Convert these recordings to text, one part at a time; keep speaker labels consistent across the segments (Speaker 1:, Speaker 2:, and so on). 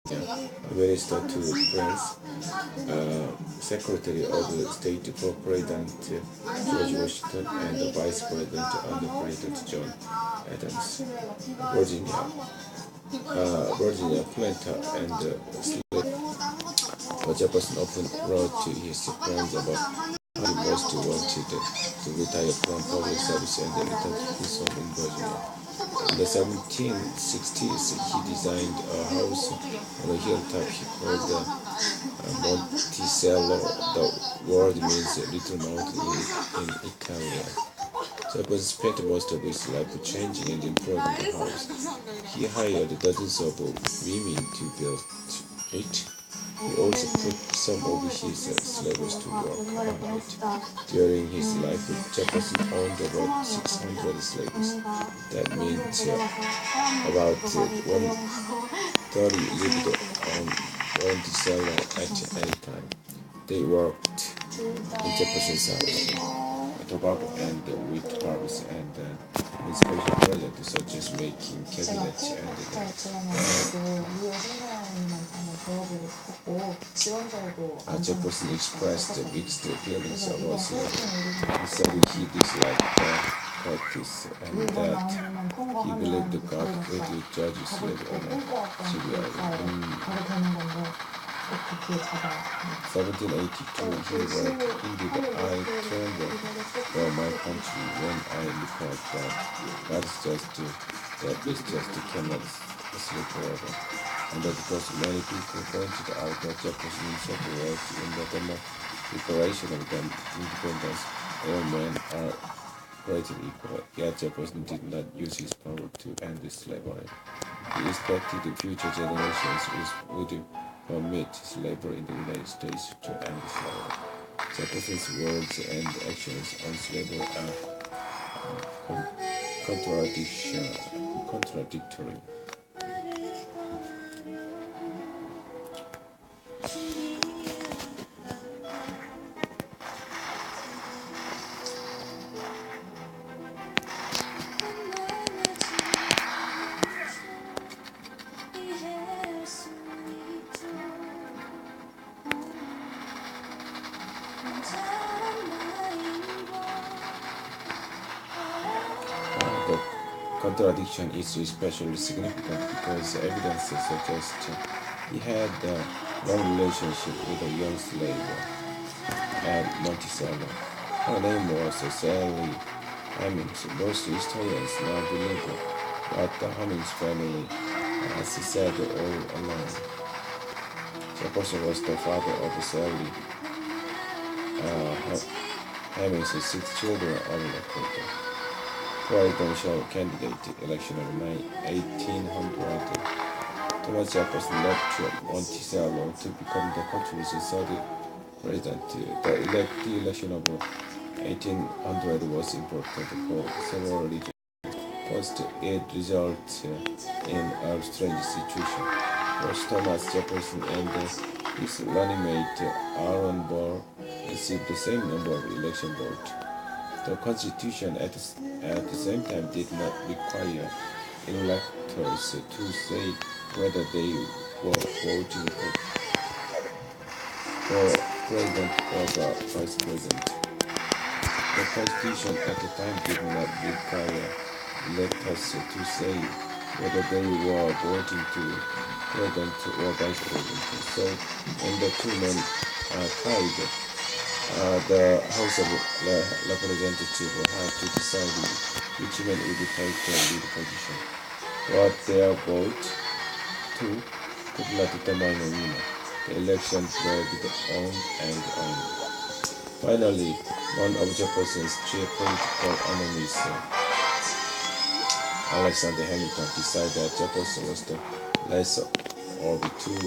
Speaker 1: Minister to Prince, Secretary of State for President George Washington, and the Vice President under President John Adams. Virginia, Virginia planter and Jefferson often wrote to his friends about how he most wanted to retire from public service and return to his home in Virginia. In the 1760s, he designed a house on a hilltop he called Monticello. The word means little mountain in Italian. Jefferson spent most of his life changing and improving the house. He hired dozens of women to build it. He also put some of his slaves to work on it. During his life, Jefferson owned about 600 slaves. That means about 130 lived on Monticello at any time. They worked in Jefferson's house, tobacco and wheat harvest, and inspection projects such as making cabinets and Jefferson expressed mixed feelings about slavery. He said he disliked the practice and that he believed God would judge slavery severely. In 1782, he wrote, "Indeed, I tremble for my country when I report that that is just cannot sleep forever." And that because many people pointed out that Jefferson himself wrote in the Declaration of Independence, all men are created equal, yet Jefferson did not use his power to end slavery. He expected the future generations would permit slavery in the United States to end slavery. Jefferson's words and actions on slavery are contradictory. The contradiction is especially significant because evidence suggests he had a long relationship with a young slave at Monticello. Her name was Sally Hemings. Most historians now believe what the Hemings family has said all along. Jefferson was the father of Sally Hemings' 6 children of the presidential candidate election of 1800. Thomas Jefferson left Monticello to become the country's third president. The election of 1800 was important for several reasons. First, it resulted in a strange situation. First, Thomas Jefferson and his running mate Aaron Burr received the same number of election votes. The Constitution at the same time did not require electors to say whether they were voting for president or vice president. The Constitution at the time did not require electors to say whether they were voting to president or vice president. So when the two men tried, the House of Representatives had to decide which men would take the lead position. What their vote to could not determine a winner. The election dragged on and on. Finally, one of Jefferson's chief political enemies, Alexander Hamilton, decided that Jefferson was the lesser of the two.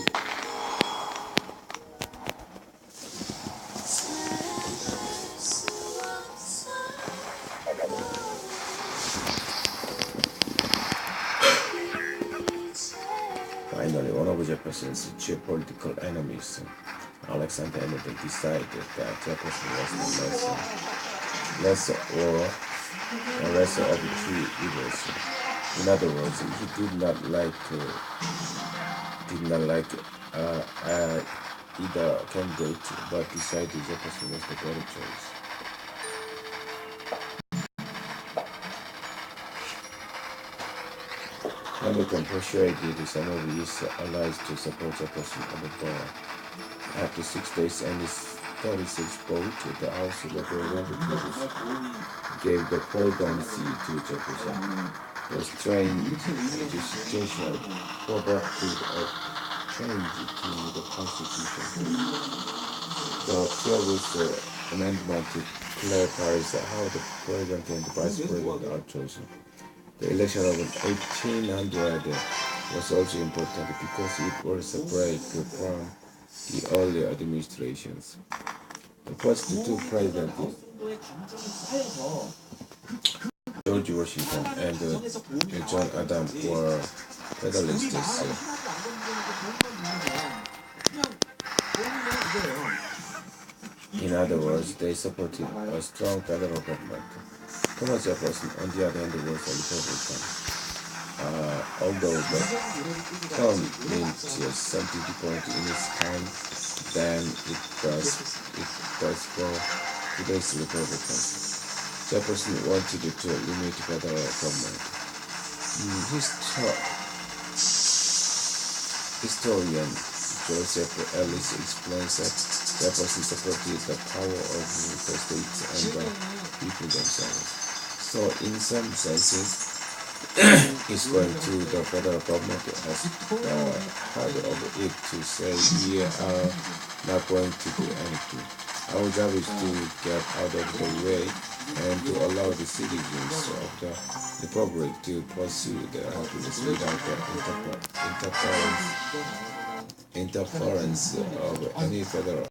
Speaker 1: Finally, one of Jefferson's chief political enemies, Alexander Hamilton, decided that Jefferson was the lesser of the two evils. In other words, he did not like did not like either candidate, but decided Jefferson was the better choice. Hamilton persuaded some of his allies to support Jefferson on the bar. After 6 days and his 36th vote, the House of Representatives gave the presidency to Jefferson. The strange legislation provocative of change to the Constitution. The Fearless Amendment clarifies how the President and the Vice President are chosen. The election of 1800 was also important because it was a break from the earlier administrations. The first two presidents, George Washington and John Adams, were Federalists. In other words, they supported a strong federal government. Thomas Jefferson, on the other hand, was a Republican. Although the term meant something different in its time than it does for today's Republicans. Jefferson wanted to limit federal government. Historian Joseph Ellis explains that Jefferson supported the power of the states and the people themselves. So in some senses, he's going to the federal government as part of it to say we are not going to do anything. Our job is to get out of the way and to allow the citizens of the republic to pursue their happiness without the interference of any federal